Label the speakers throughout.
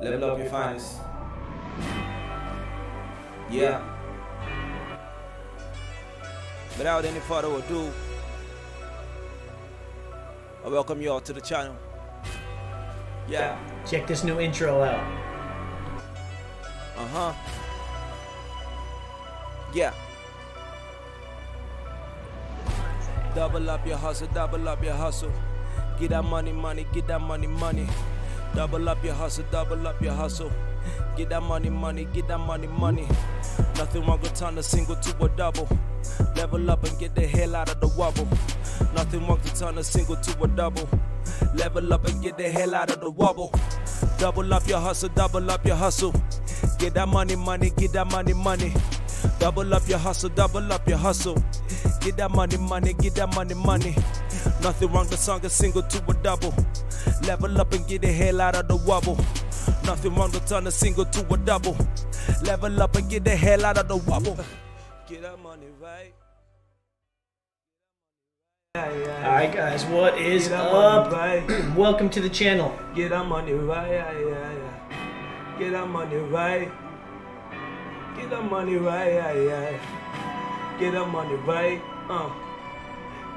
Speaker 1: Level up your finest. Yeah. Without any further ado, I welcome you all to the channel. Yeah.
Speaker 2: Check this new intro out.
Speaker 1: Yeah. Double up your hustle, double up your hustle. Get that money, money, get that money, money. Double up your hustle, double up your hustle. Get that money, money, get that money, money. Nothing wrong with turn a single to a double. Level up and get the hell out of the wobble. Nothing wrong to turn a single to a double. Level up and get the hell out of the wobble. Double up your hustle, double up your hustle. Get that money, money, get that money, money. Double up your hustle, double up your hustle. Get that money, money, get that money, money. Nothing wrong to turn a single to a double. Level up and get the hell out of the wobble. Nothing wrong to turn a single to a double. Level up and get the hell out of the wobble. Get that money right.
Speaker 2: Alright guys, what is up? Welcome to the channel.
Speaker 1: Get that money right. Get that money right. Get that money right. Get that money right.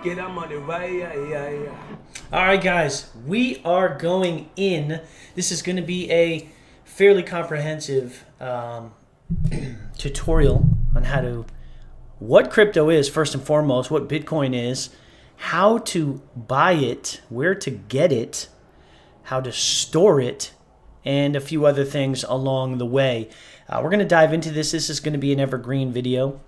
Speaker 1: Get that money right.
Speaker 2: Alright guys, we are going in. This is going to be a fairly comprehensive tutorial on what crypto is, first and foremost, what Bitcoin is, how to buy it, where to get it, how to store it, and a few other things along the way. We're going to dive into this. This is going to be an evergreen video,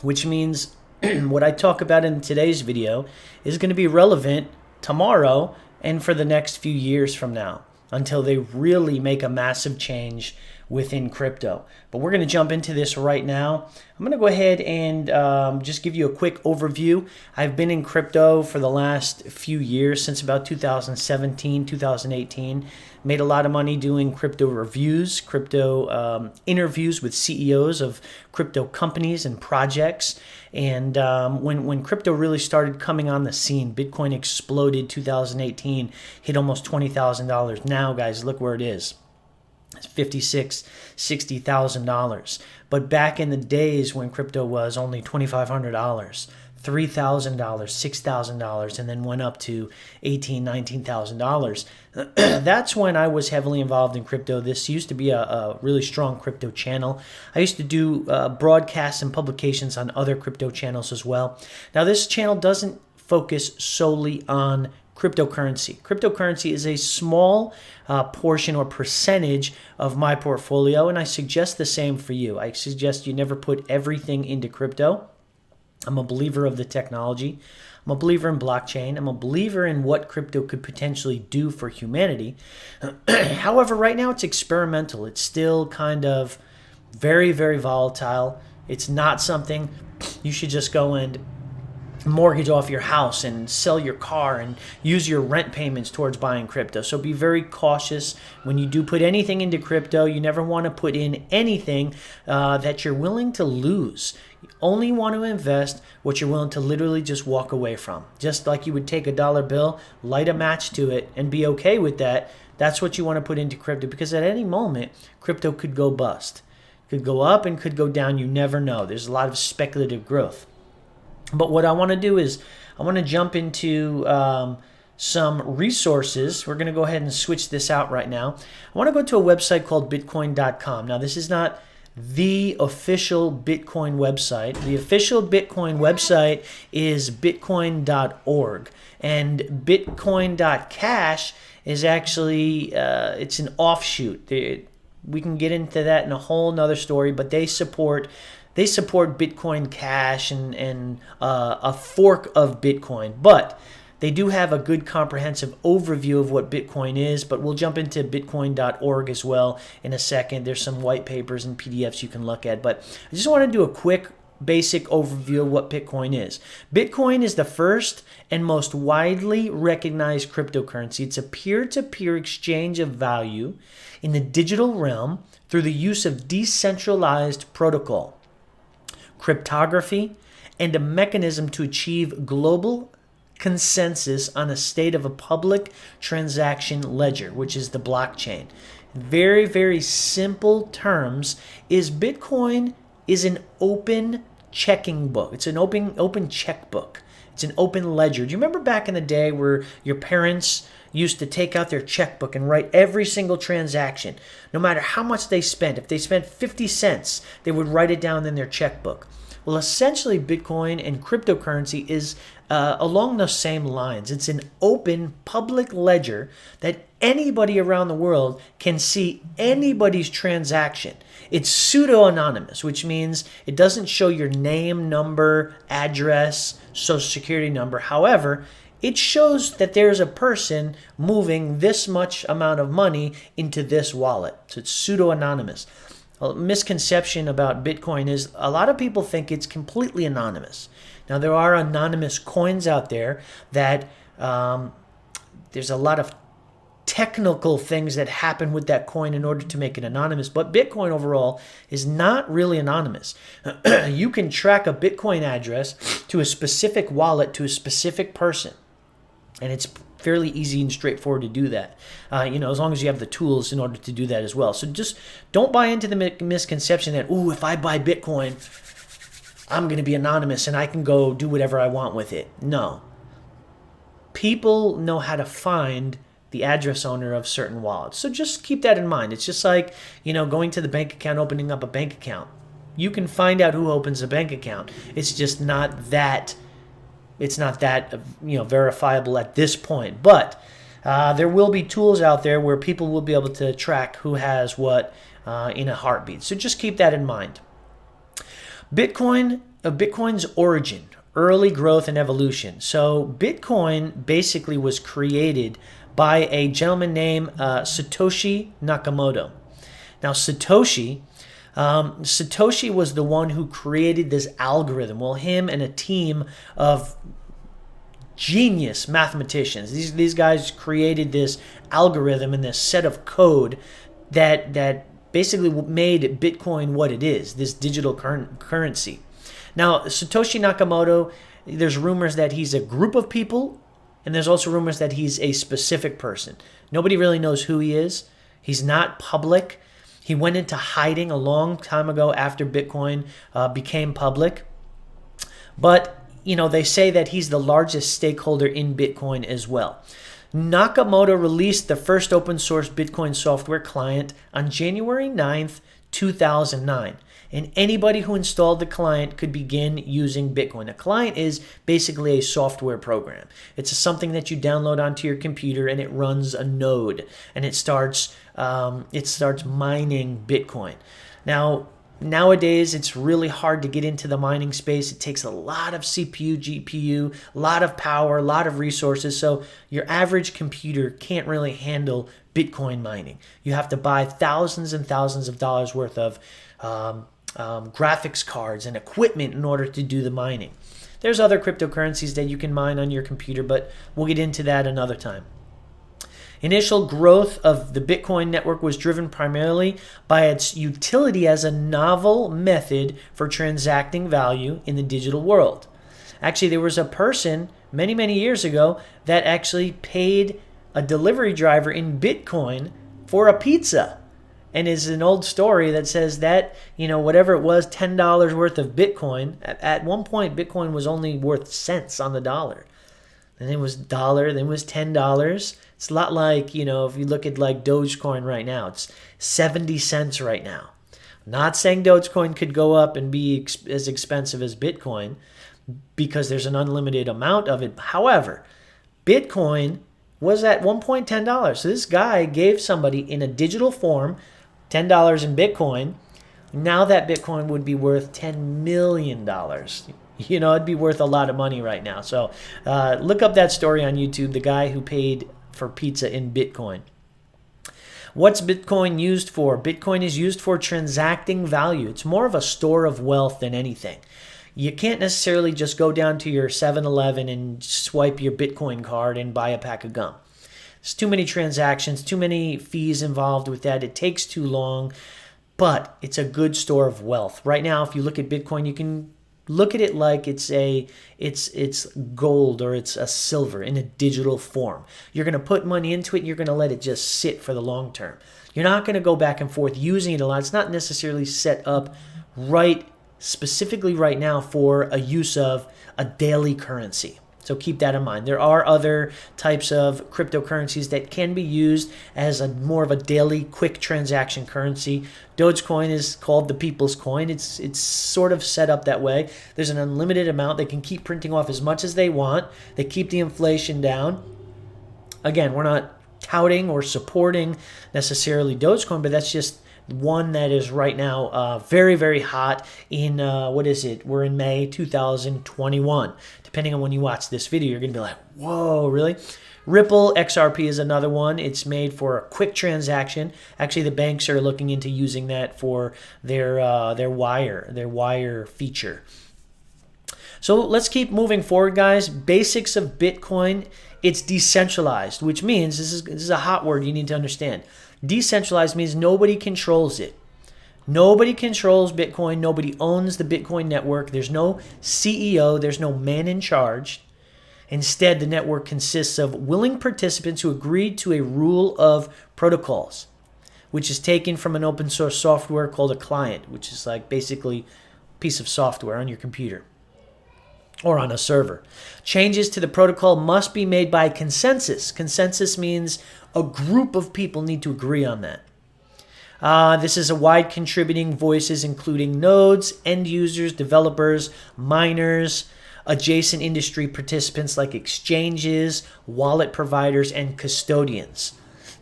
Speaker 2: which means what I talk about in today's video is going to be relevant tomorrow and for the next few years from now until they really make a massive change within crypto. But we're going to jump into this right now. I'm going to go ahead and just give you a quick overview. I've been in crypto for the last few years, since about 2017, 2018. Made a lot of money doing crypto reviews, crypto interviews with CEOs of crypto companies and projects. And when crypto really started coming on the scene, Bitcoin exploded 2018, hit almost $20,000. Now, guys, look where it is. It's $56,000, $60,000. But back in the days when crypto was only $2,500, $3,000, $6,000, and then went up to $18,000, $19,000. That's when I was heavily involved in crypto. This used to be a really strong crypto channel. I used to do broadcasts and publications on other crypto channels as well. Now, this channel doesn't focus solely on cryptocurrency. Cryptocurrency is a small portion or percentage of my portfolio, and I suggest the same for you. I suggest you never put everything into crypto. I'm a believer of the technology. I'm a believer in blockchain. I'm a believer in what crypto could potentially do for humanity. However, right now it's experimental. It's still kind of very, very volatile. It's not something you should just go and mortgage off your house and sell your car and use your rent payments towards buying crypto. So be very cautious when you do put anything into crypto. You never want to put in anything that you're willing to lose. You only want to invest what you're willing to literally just walk away from. Just like you would take a dollar bill, light a match to it, and be okay with that. That's what you want to put into crypto, because at any moment, crypto could go bust. Could go up and could go down. You never know. There's a lot of speculative growth. But what I want to do is I want to jump into some resources. We're going to go ahead and switch this out right now. I want to go to a website called Bitcoin.com. Now, this is not the official Bitcoin website. The official Bitcoin website is bitcoin.org. And Bitcoin.cash is actually, it's an offshoot. We can get into that in a whole nother story, but they support Bitcoin Cash and a fork of Bitcoin. But they do have a good comprehensive overview of what Bitcoin is, but we'll jump into bitcoin.org as well in a second. There's some white papers and PDFs you can look at, but I just want to do a quick basic overview of what Bitcoin is. Bitcoin is the first and most widely recognized cryptocurrency. It's a peer-to-peer exchange of value in the digital realm through the use of decentralized protocol, cryptography, and a mechanism to achieve global consensus on a state of a public transaction ledger, which is the blockchain. very, very simple terms, is Bitcoin is an open checking book. It's an open checkbook. It's an open ledger. Do you remember back in the day where your parents used to take out their checkbook and write every single transaction, no matter how much they spent? If they spent 50 cents, they would write it down in their checkbook. Well, essentially, Bitcoin and cryptocurrency is along those same lines. It's an open public ledger that anybody around the world can see anybody's transaction. It's pseudo-anonymous, which means it doesn't show your name, number, address, social security number. However, it shows that there's a person moving this much amount of money into this wallet. So it's pseudo-anonymous. A misconception about Bitcoin is a lot of people think it's completely anonymous. Now, there are anonymous coins out there that there's a lot of technical things that happen with that coin in order to make it anonymous. But Bitcoin overall is not really anonymous. You can track a Bitcoin address to a specific wallet, to a specific person. And it's fairly easy and straightforward to do that, as long as you have the tools in order to do that as well. So just don't buy into the misconception that, if I buy Bitcoin, I'm going to be anonymous and I can go do whatever I want with it. No. People know how to find the address owner of certain wallets. So just keep that in mind. It's just like, going to the bank account, opening up a bank account. You can find out who opens a bank account. It's just not that verifiable at this point. But there will be tools out there where people will be able to track who has what in a heartbeat. So just keep that in mind. Bitcoin's origin, early growth and evolution. So Bitcoin basically was created by a gentleman named Satoshi Nakamoto. Now, Satoshi was the one who created this algorithm. Well, him and a team of genius mathematicians. These guys created this algorithm and this set of code that basically made Bitcoin what it is, this digital currency. Now, Satoshi Nakamoto, there's rumors that he's a group of people, and there's also rumors that he's a specific person. Nobody really knows who he is. He's not public. He went into hiding a long time ago after Bitcoin became public. But, they say that he's the largest stakeholder in Bitcoin as well. Nakamoto released the first open source Bitcoin software client on January 9th, 2009. And anybody who installed the client could begin using Bitcoin. A client is basically a software program. It's something that you download onto your computer and it runs a node and it starts mining Bitcoin. Now, nowadays, it's really hard to get into the mining space. It takes a lot of CPU, GPU, a lot of power, a lot of resources. So your average computer can't really handle Bitcoin mining. You have to buy thousands and thousands of dollars worth of graphics cards and equipment in order to do the mining. There's other cryptocurrencies that you can mine on your computer, but we'll get into that another time. Initial growth of the Bitcoin network was driven primarily by its utility as a novel method for transacting value in the digital world. Actually, there was a person many, many years ago that actually paid a delivery driver in Bitcoin for a pizza. And it's an old story that says that, whatever it was, $10 worth of Bitcoin, at one point, Bitcoin was only worth cents on the dollar. Then it was $1, then it was $10. It's a lot like, if you look at like Dogecoin right now, it's 70 cents right now. I'm not saying Dogecoin could go up and be as expensive as Bitcoin because there's an unlimited amount of it. However, Bitcoin was at one point $10. So this guy gave somebody in a digital form $10 in Bitcoin. Now that Bitcoin would be worth $10 million. It'd be worth a lot of money right now. So look up that story on YouTube, the guy who paid for pizza in Bitcoin. What's Bitcoin used for? Bitcoin is used for transacting value. It's more of a store of wealth than anything. You can't necessarily just go down to your 7-Eleven and swipe your Bitcoin card and buy a pack of gum. There's too many transactions, too many fees involved with that. It takes too long, but it's a good store of wealth. Right now, if you look at Bitcoin, you can look at it like it's gold or it's a silver in a digital form. You're going to put money into it and you're going to let it just sit for the long term. You're not going to go back and forth using it a lot. It's not necessarily set up specifically right now for a use of a daily currency. So keep that in mind. There are other types of cryptocurrencies that can be used as more of a daily quick transaction currency. Dogecoin is called the people's coin. It's sort of set up that way. There's an unlimited amount. They can keep printing off as much as they want. They keep the inflation down. Again, we're not touting or supporting necessarily Dogecoin, but that's just one that is right now very, very hot in, what is it? We're in May 2021. Depending on when you watch this video, you're going to be like, whoa, really? Ripple XRP is another one. It's made for a quick transaction. Actually, the banks are looking into using that for their wire feature. So let's keep moving forward, guys. Basics of Bitcoin. It's decentralized, which means, this is a hot word you need to understand. Decentralized means nobody controls it. Nobody controls Bitcoin. Nobody owns the Bitcoin network. There's no CEO. There's no man in charge. Instead, the network consists of willing participants who agreed to a rule of protocols, which is taken from an open source software called a client, which is like basically a piece of software on your computer or on a server. Changes to the protocol must be made by consensus. Consensus means a group of people need to agree on that. This is a wide contributing voices, including nodes, end users, developers, miners, adjacent industry participants like exchanges, wallet providers, and custodians.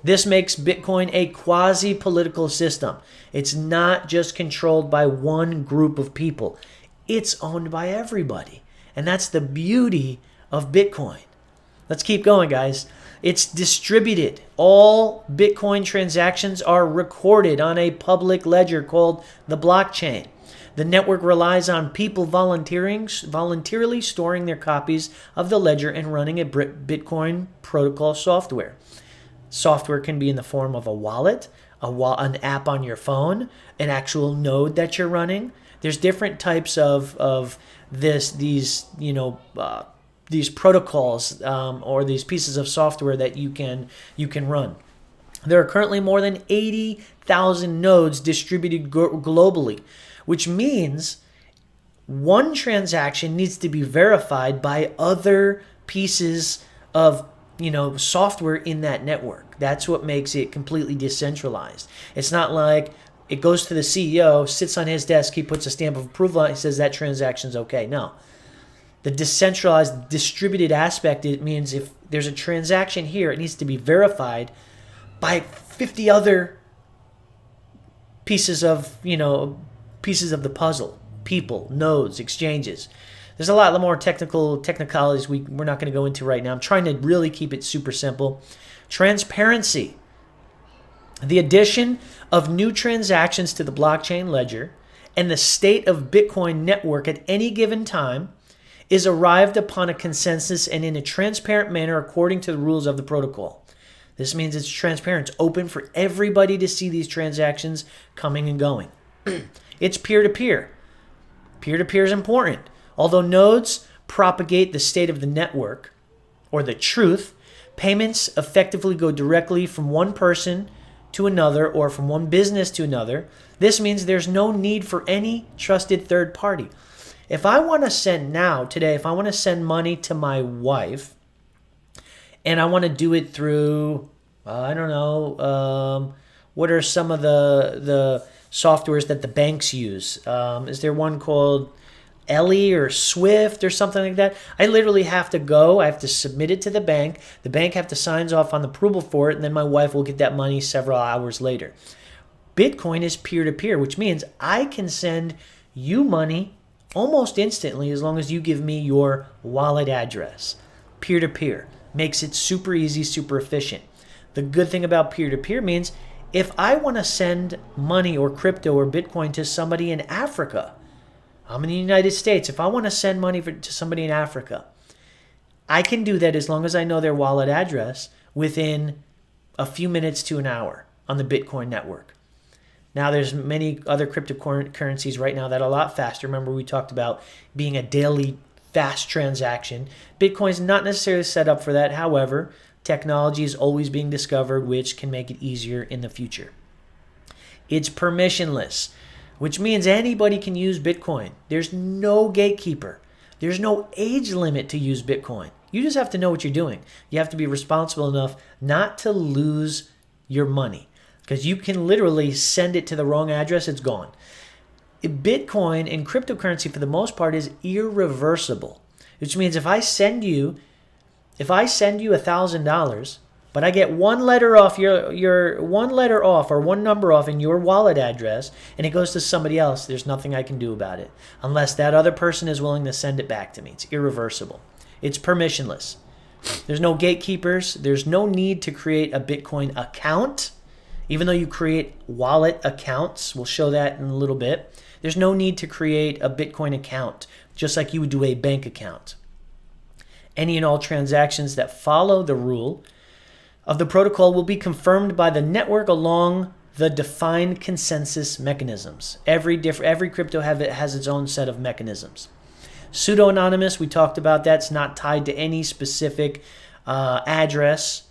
Speaker 2: This makes Bitcoin a quasi-political system. It's not just controlled by one group of people. It's owned by everybody. And that's the beauty of Bitcoin. Let's keep going, guys. It's distributed. All Bitcoin transactions are recorded on a public ledger called the blockchain. The network relies on people voluntarily storing their copies of the ledger and running a Bitcoin protocol software. Software can be in the form of a wallet, an app on your phone, an actual node that you're running. There's different types of these protocols or these pieces of software that you can run. There are currently more than 80,000 nodes distributed globally, which means one transaction needs to be verified by other pieces of software in that network. That's what makes it completely decentralized. It's not like it goes to the CEO, sits on his desk, he puts a stamp of approval on it, he says that transaction's okay. No. The decentralized, distributed aspect, it means if there's a transaction here, it needs to be verified by 50 other pieces of the puzzle. People, nodes, exchanges. There's a lot more technicalities we're not going to go into right now. I'm trying to really keep it super simple. Transparency. The addition of new transactions to the blockchain ledger and the state of Bitcoin network at any given time is arrived upon a consensus and in a transparent manner according to the rules of the protocol. This means it's transparent. It's open for everybody to see these transactions coming and going. It's peer-to-peer. Peer-to-peer is important. Although nodes propagate the state of the network or the truth, payments effectively go directly from one person to another or from one business to another. This means there's no need for any trusted third party. If I want to send if I want to send money to my wife and I want to do it through, what are some of the softwares that the banks use? Is there one called Ellie or Swift or something like that? I literally have to submit it to the bank. The bank have to sign off on the approval for it, and then my wife will get that money several hours later. Bitcoin is peer-to-peer, which means I can send you money almost instantly as long as you give me your wallet address. Peer-to-peer makes it super easy, super efficient. The good thing about peer-to-peer means if I want to send money or crypto or Bitcoin to somebody in Africa, I'm in the United States. If I want to send money to somebody in Africa, I can do that as long as I know their wallet address within a few minutes to an hour on the Bitcoin network. Now, there's many other cryptocurrencies right now that are a lot faster. Remember, we talked about being a daily fast transaction. Bitcoin's not necessarily set up for that. However, technology is always being discovered, which can make it easier in the future. It's permissionless, which means anybody can use Bitcoin. There's no gatekeeper. There's no age limit to use Bitcoin. You just have to know what you're doing. You have to be responsible enough not to lose your money, because you can literally send it to the wrong address, it's gone. Bitcoin and cryptocurrency for the most part is irreversible, which means if I send you $1,000, but I get one letter off your one number off in your wallet address, and it goes to somebody else, there's nothing I can do about it unless that other person is willing to send it back to me. It's irreversible. It's permissionless. There's no gatekeepers. There's no need to create a Bitcoin account, even though you create wallet accounts. We'll show that in a little bit. There's no need to create a Bitcoin account, just like you would do a bank account. Any and all transactions that follow the rule of the protocol will be confirmed by the network along the defined consensus mechanisms. Every crypto has its own set of mechanisms. Pseudo-anonymous, we talked about that. It's not tied to any specific address.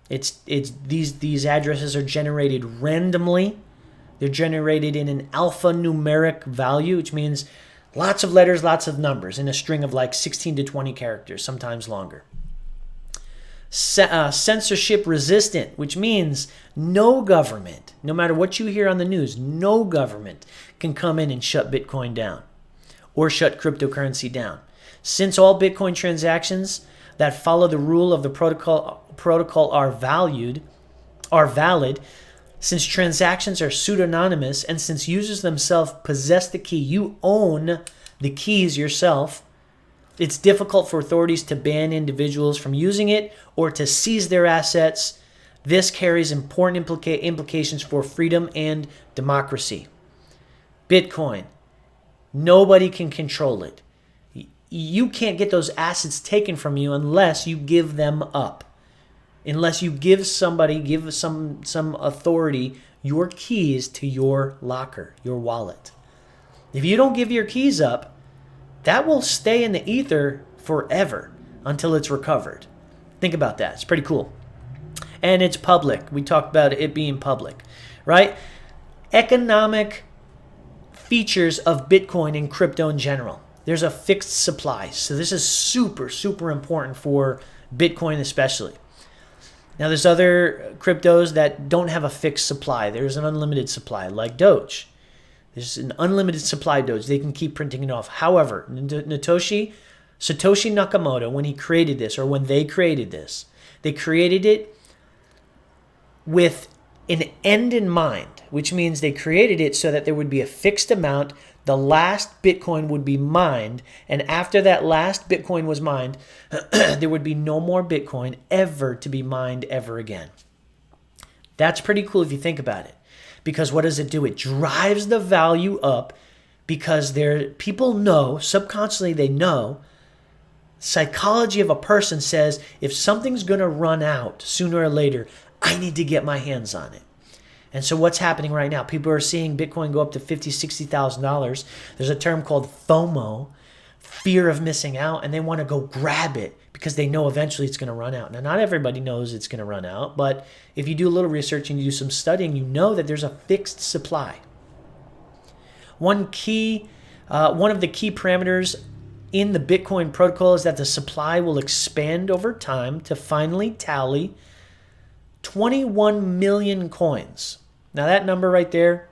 Speaker 2: These addresses are generated randomly. They're generated in an alphanumeric value, which means lots of letters, lots of numbers in a string of like 16 to 20 characters, sometimes longer. Censorship resistant, which means no government, no matter what you hear on the news, no government can come in and shut Bitcoin down or shut cryptocurrency down. Since all Bitcoin transactions that follow the rule of the protocol are valid, since transactions are pseudonymous, and since users themselves possess the key, you own the keys yourself, it's difficult for authorities to ban individuals from using it or to seize their assets. This carries important implications for freedom and democracy. Bitcoin, nobody can control it. You can't get those assets taken from you unless you give them up. Unless you give some authority your keys to your locker, your wallet. If you don't give your keys up, that will stay in the ether forever until it's recovered. Think about that. It's pretty cool. And it's public. We talked about it being public, right? Economic features of Bitcoin and crypto in general. There's a fixed supply. So this is super, super important for Bitcoin especially. Now, there's other cryptos that don't have a fixed supply. There's an unlimited supply, like Doge. There's an unlimited supply of Doge. They can keep printing it off. However, Satoshi Nakamoto, when he created this, or when they created this, they created it with an end in mind, which means they created it so that there would be a fixed amount. The last Bitcoin would be mined, and after that last Bitcoin was mined, there would be no more Bitcoin ever to be mined ever again. That's pretty cool if you think about it, because what does it do? It drives the value up, because people know, subconsciously they know, psychology of a person says, if something's going to run out sooner or later, I need to get my hands on it. And so what's happening right now? People are seeing Bitcoin go up to $50,000, $60,000. There's a term called FOMO, fear of missing out, and they want to go grab it because they know eventually it's going to run out. Now, not everybody knows it's going to run out, but if you do a little research and you do some studying, you know that there's a fixed supply. One of the key parameters in the Bitcoin protocol is that the supply will expand over time to finally tally 21 million coins. Now that number right there,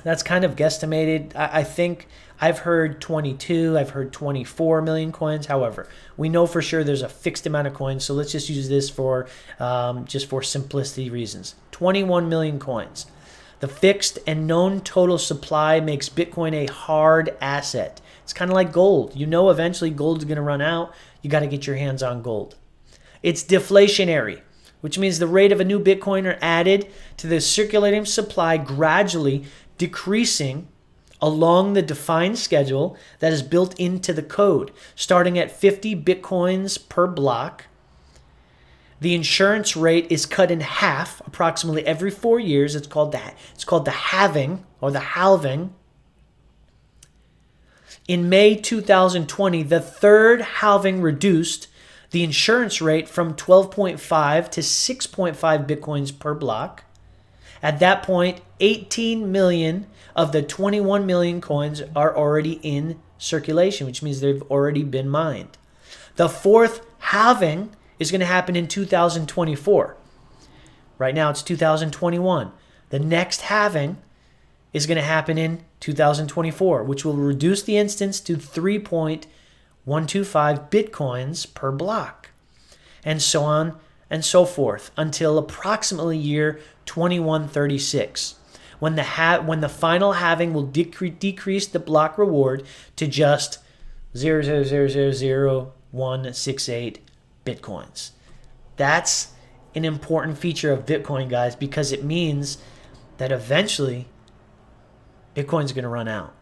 Speaker 2: that's kind of guesstimated. I think I've heard 22, I've heard 24 million coins. However, we know for sure there's a fixed amount of coins, so let's just use this for simplicity reasons. 21 million coins. The fixed and known total supply makes Bitcoin a hard asset. It's kind of like gold. You know eventually gold's going to run out. You got to get your hands on gold. It's deflationary, which means the rate of a new Bitcoin are added to the circulating supply gradually decreasing along the defined schedule that is built into the code, starting at 50 Bitcoins per block. The insurance rate is cut in half approximately every 4 years. It's called the halving or the halving. In May 2020, the third halving reduced the insurance rate from 12.5 to 6.5 Bitcoins per block. At that point, 18 million of the 21 million coins are already in circulation, which means they've already been mined. The fourth halving is going to happen in 2024. Right now it's 2021. The next halving is going to happen in 2024, which will reduce the instance to 3.125 Bitcoins per block, and so on and so forth until approximately year 2136, when the final halving will decrease the block reward to just 0.0000168 Bitcoins. That's an important feature of Bitcoin, guys, because it means that eventually Bitcoin's going to run out,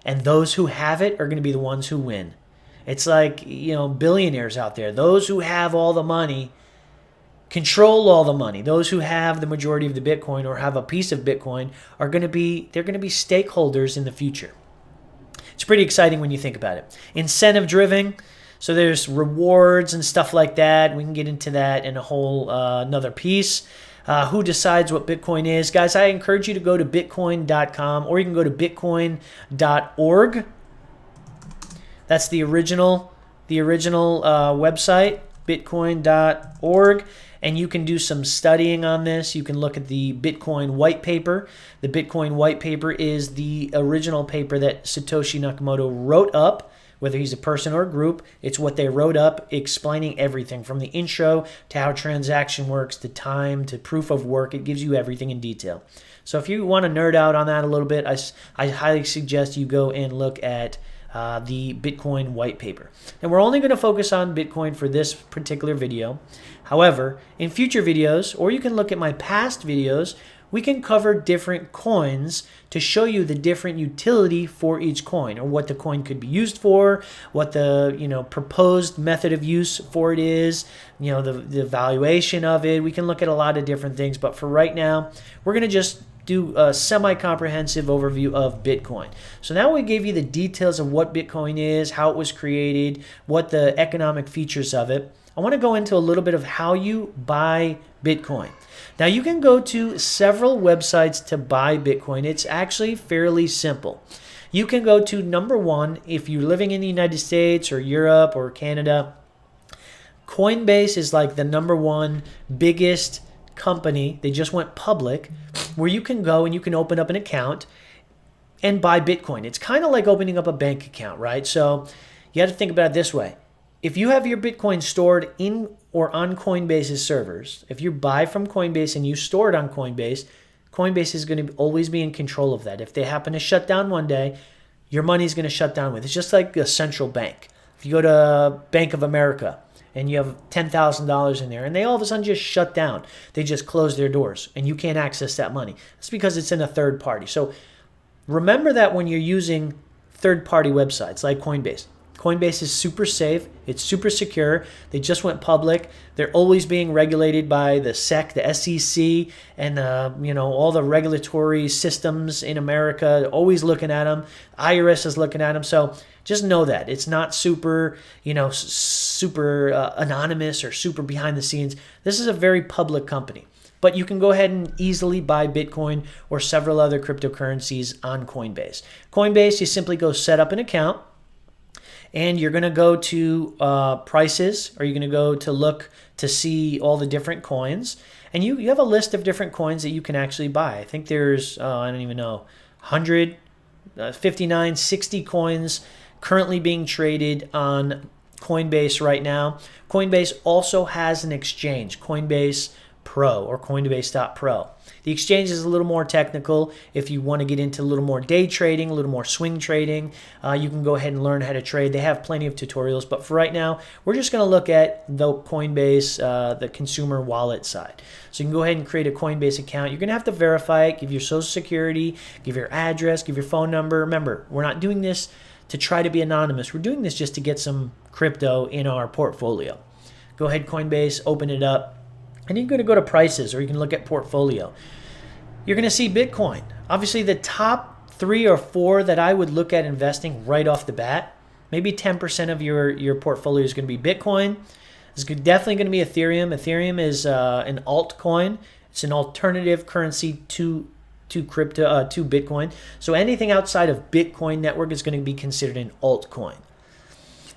Speaker 2: and those who have it are going to be the ones who win. It's like, billionaires out there. Those who have all the money control all the money. Those who have the majority of the Bitcoin or have a piece of Bitcoin they're going to be stakeholders in the future. It's pretty exciting when you think about it. Incentive driven. So there's rewards and stuff like that. We can get into that in a whole another piece. Who decides what Bitcoin is? Guys, I encourage you to go to bitcoin.com, or you can go to bitcoin.org. That's the original website, bitcoin.org. And you can do some studying on this. You can look at the Bitcoin white paper. The Bitcoin white paper is the original paper that Satoshi Nakamoto wrote up. Whether he's a person or a group, it's what they wrote up, explaining everything from the intro to how transaction works, to time, to proof of work. It gives you everything in detail. So if you want to nerd out on that a little bit, I highly suggest you go and look at the Bitcoin white paper. And we're only going to focus on Bitcoin for this particular video. However, in future videos, or you can look at my past videos, we can cover different coins to show you the different utility for each coin, or what the coin could be used for, what the proposed method of use for it is, the valuation of it. We can look at a lot of different things, but for right now, we're going to just do a semi-comprehensive overview of Bitcoin. So now we gave you the details of what Bitcoin is, how it was created, what the economic features of it. I want to go into a little bit of how you buy Bitcoin. Now, you can go to several websites to buy Bitcoin. It's actually fairly simple. You can go to, number one, if you're living in the United States or Europe or Canada, Coinbase is like the number one biggest company. They just went public, where you can go and you can open up an account and buy Bitcoin. It's kind of like opening up a bank account, right? So you have to think about it this way. If you have your Bitcoin stored in or on Coinbase's servers, if you buy from Coinbase and you store it on Coinbase, Coinbase is going to always be in control of that. If they happen to shut down one day, your money is going to shut down with. It's just like a central bank. If you go to Bank of America and you have $10,000 in there and they all of a sudden just shut down, they just close their doors and you can't access that money. It's because it's in a third party. So remember that when you're using third-party websites like Coinbase. Coinbase is super safe. It's super secure. They just went public. They're always being regulated by the SEC, the SEC, and all the regulatory systems in America. Always looking at them. IRS is looking at them. So just know that it's not super anonymous or super behind the scenes. This is a very public company. But you can go ahead and easily buy Bitcoin or several other cryptocurrencies on Coinbase. Coinbase, you simply go set up an account. And you're going to go to prices, or you're going to go to look to see all the different coins. And you have a list of different coins that you can actually buy. I think there's, 100, 59, 60 coins currently being traded on Coinbase right now. Coinbase also has an exchange, Coinbase Pro or Coinbase.pro. The exchange is a little more technical. If you want to get into a little more day trading, a little more swing trading, you can go ahead and learn how to trade. They have plenty of tutorials, but for right now, we're just going to look at the Coinbase, the consumer wallet side. So you can go ahead and create a Coinbase account. You're going to have to verify it, give your social security, give your address, give your phone number. Remember, we're not doing this to try to be anonymous. We're doing this just to get some crypto in our portfolio. Go ahead, Coinbase, open it up. And you're going to go to prices, or you can look at portfolio. You're going to see Bitcoin. Obviously, the top 3 or 4 that I would look at investing right off the bat, maybe 10% of your portfolio is going to be Bitcoin. It's definitely going to be Ethereum. Ethereum is an altcoin. It's an alternative currency to crypto to Bitcoin. So anything outside of Bitcoin network is going to be considered an altcoin.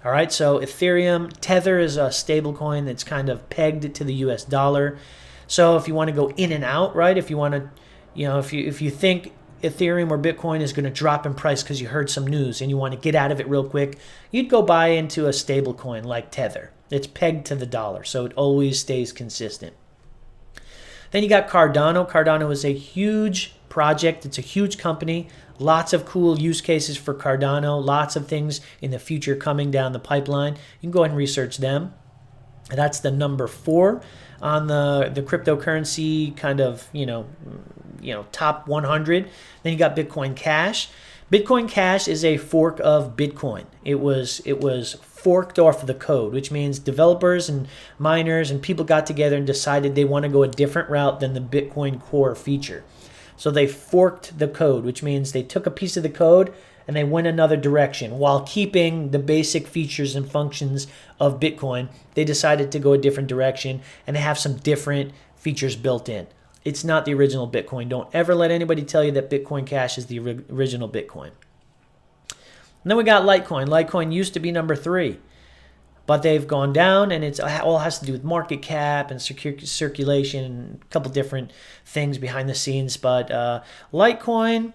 Speaker 2: All right, so Ethereum, Tether is a stable coin that's kind of pegged to the US dollar. So if you want to go in and out, right? If you want to, if you think Ethereum or Bitcoin is going to drop in price because you heard some news and you want to get out of it real quick, you'd go buy into a stable coin like Tether. It's pegged to the dollar, so it always stays consistent. Then you got Cardano. Cardano is a huge project. It's a huge company. Lots of cool use cases for Cardano. Lots of things in the future coming down the pipeline. You can go ahead and research them. That's the number 4 on the cryptocurrency kind of, top 100. Then you got Bitcoin Cash. Bitcoin Cash is a fork of Bitcoin. It was forked off the code, which means developers and miners and people got together and decided they want to go a different route than the Bitcoin core feature. So they forked the code, which means they took a piece of the code and they went another direction. While keeping the basic features and functions of Bitcoin, they decided to go a different direction and have some different features built in. It's not the original Bitcoin. Don't ever let anybody tell you that Bitcoin Cash is the original Bitcoin. And then we got Litecoin. Litecoin used to be number 3, but they've gone down, and it all has to do with market cap and circulation and a couple different things behind the scenes. But Litecoin,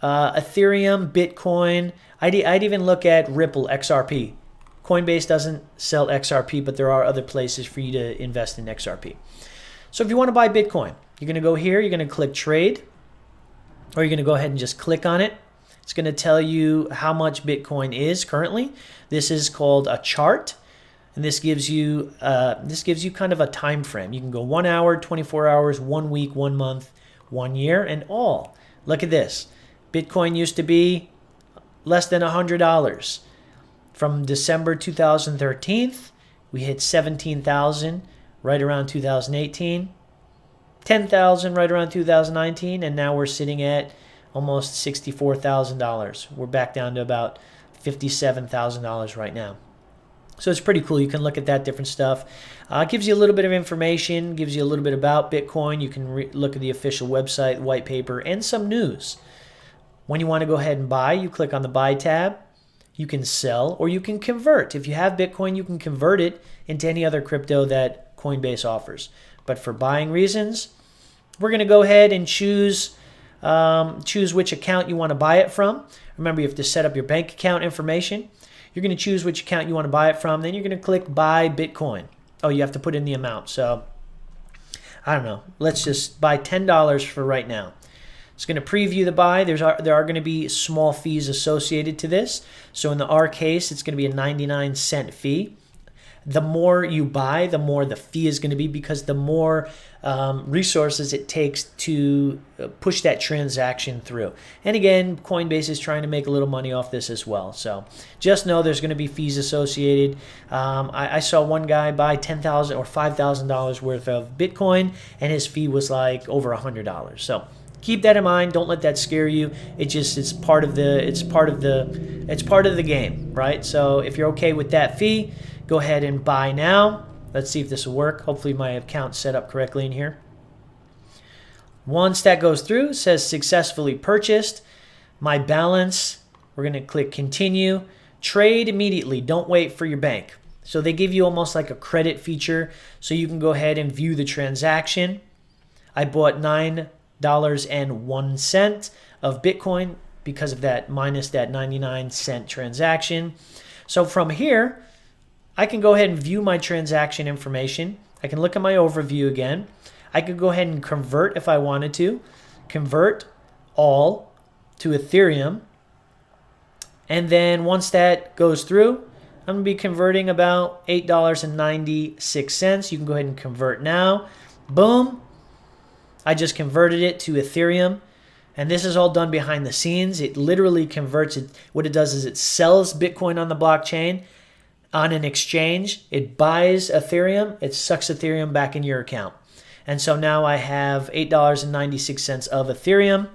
Speaker 2: Ethereum, Bitcoin, I'd even look at Ripple, XRP. Coinbase doesn't sell XRP, but there are other places for you to invest in XRP. So if you want to buy Bitcoin, you're going to go here, you're going to click trade, or you're going to go ahead and just click on it. It's going to tell you how much Bitcoin is currently. This is called a chart, and this gives you kind of a time frame. You can go 1 hour, 24 hours, 1 week, 1 month, 1 year, and all. Look at this. Bitcoin used to be less than $100. From December 2013, we hit 17,000 right around 2018, 10,000 right around 2019, and now we're sitting at almost $64,000. We're back down to about $57,000 right now. So it's pretty cool. You can look at that different stuff. It gives you a little bit of information, gives you a little bit about Bitcoin. You can look at the official website, white paper, and some news. When you want to go ahead and buy, you click on the buy tab. You can sell or you can convert. If you have Bitcoin, you can convert it into any other crypto that Coinbase offers. But for buying reasons, we're going to go ahead and choose which account you want to buy it from. Remember, you have to set up your bank account information. You're going to choose which account you want to buy it from. Then you're going to click buy Bitcoin. Oh, you have to put in the amount. So, I don't know. Let's just buy $10 for right now. It's going to preview the buy. There are going to be small fees associated to this. So in our case, it's going to be a 99-cent fee. The more you buy, the more the fee is going to be, because the more resources it takes to push that transaction through. And again, Coinbase is trying to make a little money off this as well. So just know there's going to be fees associated. I saw one guy buy $10,000 or $5,000 worth of Bitcoin, and his fee was like over $100. So keep that in mind. Don't let that scare you. It's part of the game, right? So if you're okay with that fee, go ahead and buy now. Let's see if this will work. Hopefully my account's set up correctly in here. Once that goes through, it says successfully purchased. My balance, we're going to click continue. Trade immediately. Don't wait for your bank. So they give you almost like a credit feature, so you can go ahead and view the transaction. I bought $9.01 of Bitcoin because of that, minus that 99-cent transaction. So from here, I can go ahead and view my transaction information. I can look at my overview again. I could go ahead and convert if I wanted to. Convert all to Ethereum. And then once that goes through, I'm going to be converting about $8.96. You can go ahead and convert now. Boom. I just converted it to Ethereum. And this is all done behind the scenes. It literally converts it. What it does is it sells Bitcoin on the blockchain. On an exchange, it buys Ethereum, it sucks Ethereum back in your account. And so now I have $8.96 of Ethereum.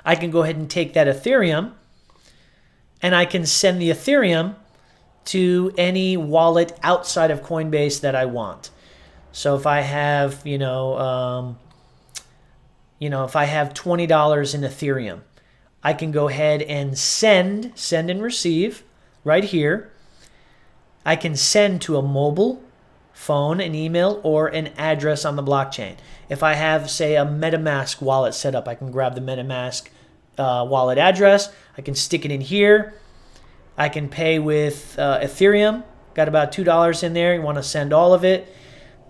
Speaker 2: I can go ahead and take that Ethereum, and I can send the Ethereum to any wallet outside of Coinbase that I want. So if I have, if I have $20 in Ethereum, I can go ahead and send and receive right here. I can send to a mobile phone, an email, or an address on the blockchain. If I have, say, a MetaMask wallet set up, I can grab the MetaMask wallet address. I can stick it in here. I can pay with Ethereum. Got about $2 in there. You want to send all of it.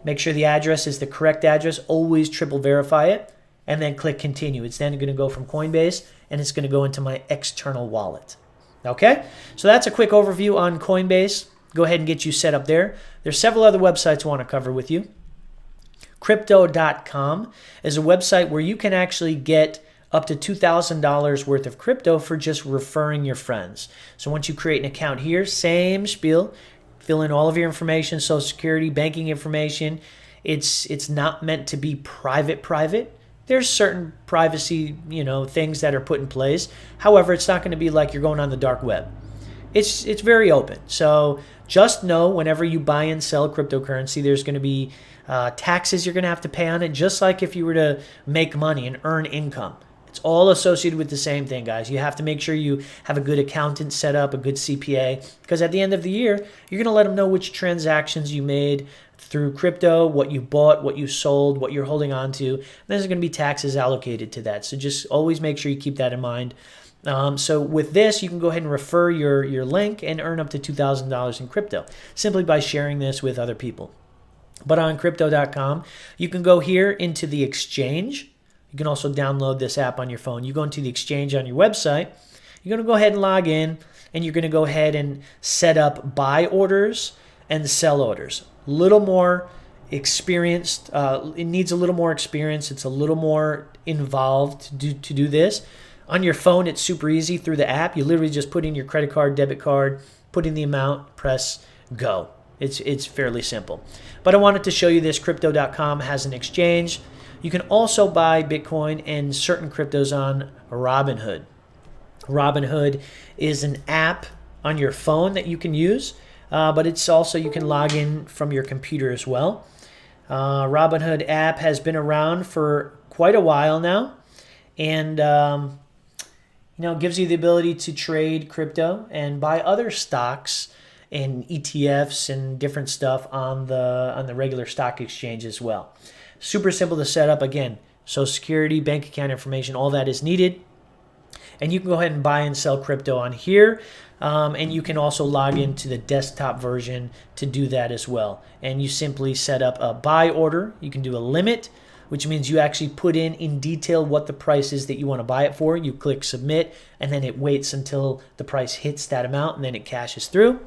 Speaker 2: Make sure the address is the correct address. Always triple verify it. And then click continue. It's then going to go from Coinbase and it's going to go into my external wallet. Okay? So that's a quick overview on Coinbase. Go ahead and get you set up there. There's several other websites I want to cover with you. Crypto.com is a website where you can actually get up to $2,000 worth of crypto for just referring your friends. So once you create an account here, same spiel, fill in all of your information, social security, banking information. It's not meant to be private. There's certain privacy, things that are put in place. However, it's not going to be like you're going on the dark web. It's very open. So just know whenever you buy and sell cryptocurrency, there's going to be taxes you're going to have to pay on it, just like if you were to make money and earn income. It's all associated with the same thing, guys. You have to make sure you have a good accountant set up, a good CPA, because at the end of the year, you're going to let them know which transactions you made through crypto, what you bought, what you sold, what you're holding on to. And there's going to be taxes allocated to that. So just always make sure you keep that in mind. So with this, you can go ahead and refer your link and earn up to $2,000 in crypto simply by sharing this with other people. But on Crypto.com, you can go here into the exchange. You can also download this app on your phone. You go into the exchange on your website. You're going to go ahead and log in, and you're going to go ahead and set up buy orders and sell orders. A little more experienced. It needs a little more experience. It's a little more involved to do this. On your phone, it's super easy through the app. You literally just put in your credit card, debit card, put in the amount, press go. It's fairly simple. But I wanted to show you this. Crypto.com has an exchange. You can also buy Bitcoin and certain cryptos on Robinhood. Robinhood is an app on your phone that you can use, but it's also you can log in from your computer as well. Robinhood app has been around for quite a while now, and gives you the ability to trade crypto and buy other stocks and ETFs and different stuff on the regular stock exchange as well. Super simple to set up. Again, social security, bank account information, all that is needed. And you can go ahead and buy and sell crypto on here. And you can also log into the desktop version to do that as well. And you simply set up a buy order. You can do a limit, which means you actually put in detail what the price is that you want to buy it for. You click submit, and then it waits until the price hits that amount, and then it cashes through.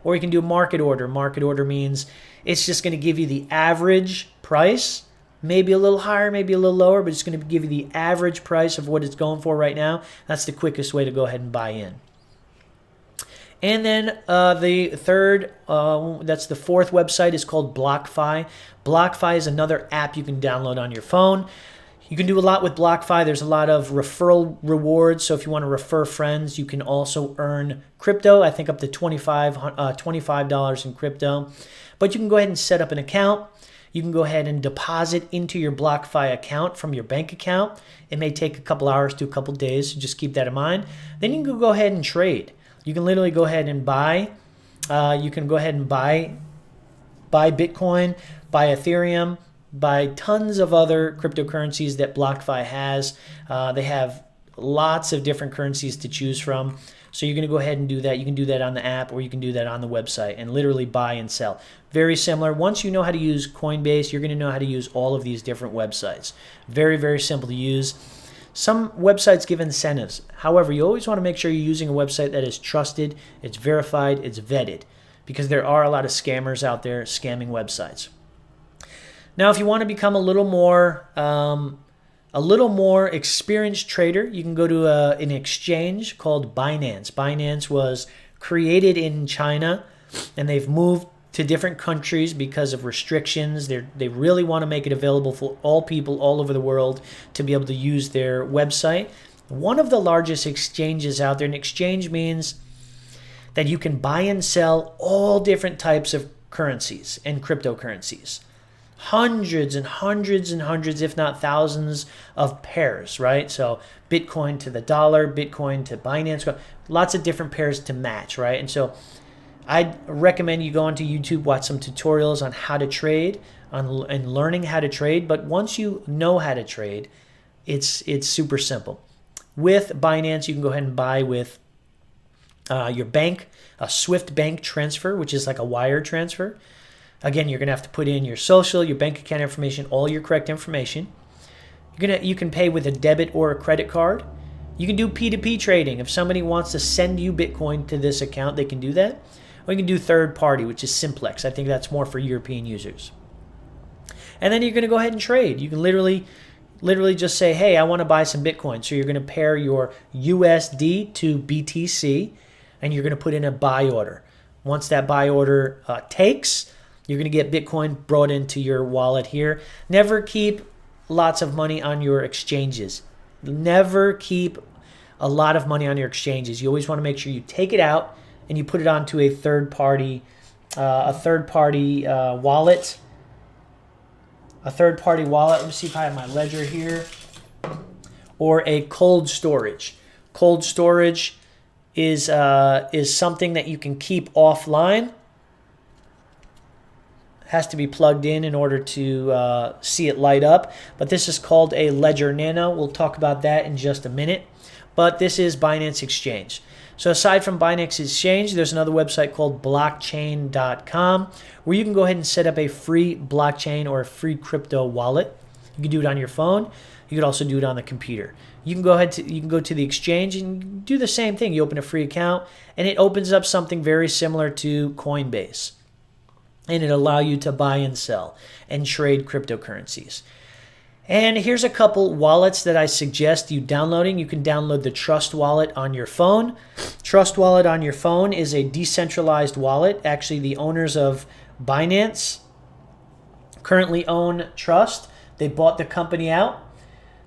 Speaker 2: Or you can do a market order. Market order means it's just going to give you the average price, maybe a little higher, maybe a little lower, but it's going to give you the average price of what it's going for right now. That's the quickest way to go ahead and buy in. And then the fourth website is called BlockFi. BlockFi is another app you can download on your phone. You can do a lot with BlockFi. There's a lot of referral rewards. So if you want to refer friends, you can also earn crypto. I think up to $25 in crypto. But you can go ahead and set up an account. You can go ahead and deposit into your BlockFi account from your bank account. It may take a couple hours to a couple days, so just keep that in mind. Then you can go ahead and trade. You can literally go ahead and buy. You can go ahead and buy Bitcoin, buy Ethereum, buy tons of other cryptocurrencies that BlockFi has. They have lots of different currencies to choose from. So you're going to go ahead and do that. You can do that on the app, or you can do that on the website and literally buy and sell. Very similar. Once you know how to use Coinbase, you're going to know how to use all of these different websites. Very, very simple to use. Some websites give incentives. However, you always want to make sure you're using a website that is trusted, it's verified, it's vetted, because there are a lot of scammers out there scamming websites. Now, if you want to become a little more experienced trader, you can go to an exchange called Binance. Binance was created in China, and they've moved to different countries because of restrictions. They really want to make it available for all people all over the world to be able to use their website. One of the largest exchanges out there. An exchange means that you can buy and sell all different types of currencies and cryptocurrencies. hundreds and hundreds and hundreds, if not thousands of pairs, right? So Bitcoin to the dollar, Bitcoin to Binance, lots of different pairs to match, right? And so I'd recommend you go onto YouTube, watch some tutorials on how to trade and learning how to trade. But once you know how to trade, it's super simple. With Binance, you can go ahead and buy with your bank, a Swift bank transfer, which is like a wire transfer. Again, you're going to have to put in your social, your bank account information, all your correct information. You can pay with a debit or a credit card. You can do P2P trading. If somebody wants to send you Bitcoin to this account, they can do that. Or you can do third party, which is Simplex. I think that's more for European users. And then you're going to go ahead and trade. You can literally just say, hey, I want to buy some Bitcoin. So you're going to pair your USD to BTC, and you're going to put in a buy order. Once that buy order takes, you're going to get Bitcoin brought into your wallet here. Never keep lots of money on your exchanges. Never keep a lot of money on your exchanges. You always want to make sure you take it out and you put it onto a third-party wallet. A third-party wallet. Let me see if I have my ledger here. Or a cold storage. Cold storage is something that you can keep offline. Has to be plugged in order to see it light up. But this is called a Ledger Nano. We'll talk about that in just a minute. But this is Binance Exchange. So aside from Binance Exchange, there's another website called blockchain.com where you can go ahead and set up a free blockchain or a free crypto wallet. You can do it on your phone. You could also do it on the computer. You can go to the exchange and do the same thing. You open a free account and it opens up something very similar to Coinbase. And it'll allow you to buy and sell and trade cryptocurrencies. And here's a couple wallets that I suggest you downloading. You can download the Trust Wallet on your phone. Trust Wallet on your phone is a decentralized wallet. Actually, the owners of Binance currently own Trust. They bought the company out.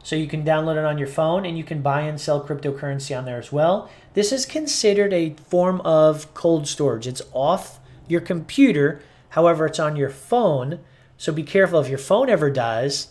Speaker 2: So you can download it on your phone and you can buy and sell cryptocurrency on there as well. This is considered a form of cold storage. It's off your computer. However, it's on your phone. So be careful. If your phone ever dies,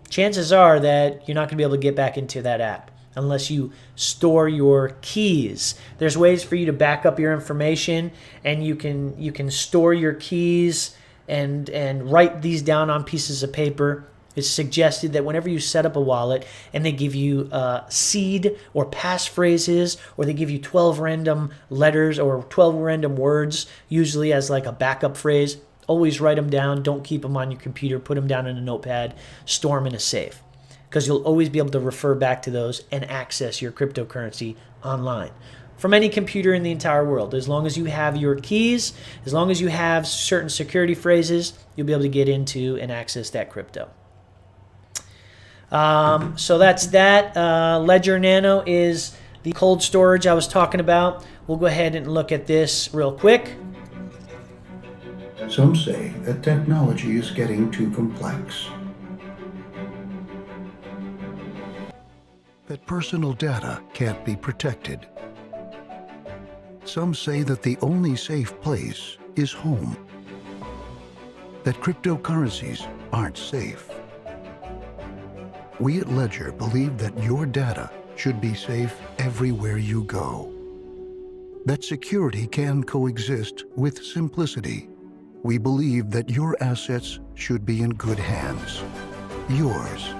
Speaker 2: chances are that you're not going to be able to get back into that app unless you store your keys. There's ways for you to back up your information, and you can store your keys and write these down on pieces of paper. It's suggested that whenever you set up a wallet and they give you seed or passphrases, or they give you 12 random letters or 12 random words, usually as like a backup phrase, always write them down. Don't keep them on your computer. Put them down in a notepad. Store them in a safe, because you'll always be able to refer back to those and access your cryptocurrency online from any computer in the entire world. As long as you have your keys, as long as you have certain security phrases, you'll be able to get into and access that crypto. So that's that. Ledger Nano is the cold storage I was talking about. We'll go ahead and look at this real quick.
Speaker 3: Some say that technology is getting too complex, that personal data can't be protected. Some say that the only safe place is home, that cryptocurrencies aren't safe. We at Ledger believe that your data should be safe everywhere you go, that security can coexist with simplicity. We believe that your assets should be in good hands. Yours.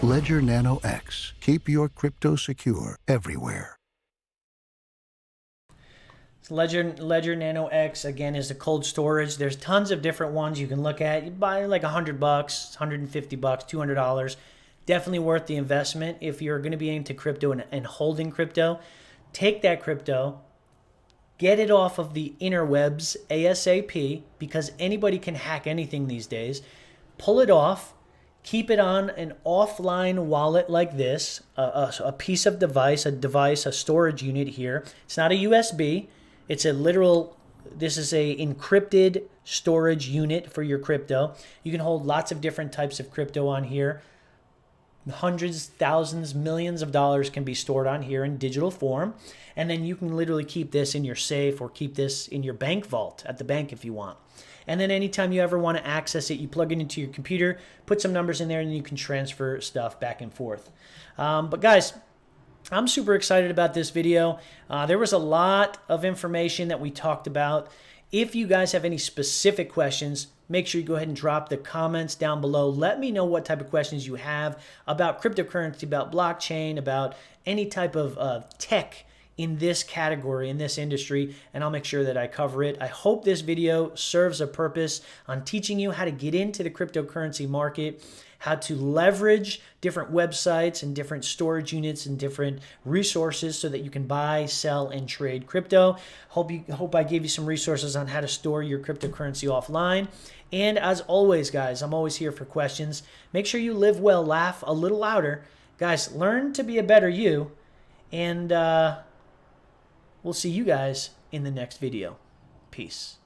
Speaker 3: Ledger Nano X. Keep your crypto secure everywhere.
Speaker 2: Ledger Nano X, again, is the cold storage. There's tons of different ones you can look at. You buy like $100, $150, $200. Definitely worth the investment if you're going to be into crypto and holding crypto. Take that crypto, get it off of the interwebs ASAP, because anybody can hack anything these days. Pull it off, keep it on an offline wallet like this, a piece of device, a storage unit here. It's not a USB. It's a literal, this is a encrypted storage unit for your crypto. You can hold lots of different types of crypto on here. hundreds, thousands, millions of dollars can be stored on here in digital form. And then you can literally keep this in your safe or keep this in your bank vault at the bank if you want. And then anytime you ever want to access it, you plug it into your computer, put some numbers in there, and you can transfer stuff back and forth. But guys, I'm super excited about this video. There was a lot of information that we talked about. If you guys have any specific questions, make sure you go ahead and drop the comments down below. Let me know what type of questions you have about cryptocurrency, about blockchain, about any type of tech in this category, in this industry, and I'll make sure that I cover it. I hope this video serves a purpose on teaching you how to get into the cryptocurrency market, how to leverage different websites and different storage units and different resources so that you can buy, sell, and trade crypto. Hope I gave you some resources on how to store your cryptocurrency offline. And as always, guys, I'm always here for questions. Make sure you live well, laugh a little louder. Guys, learn to be a better you, and we'll see you guys in the next video. Peace.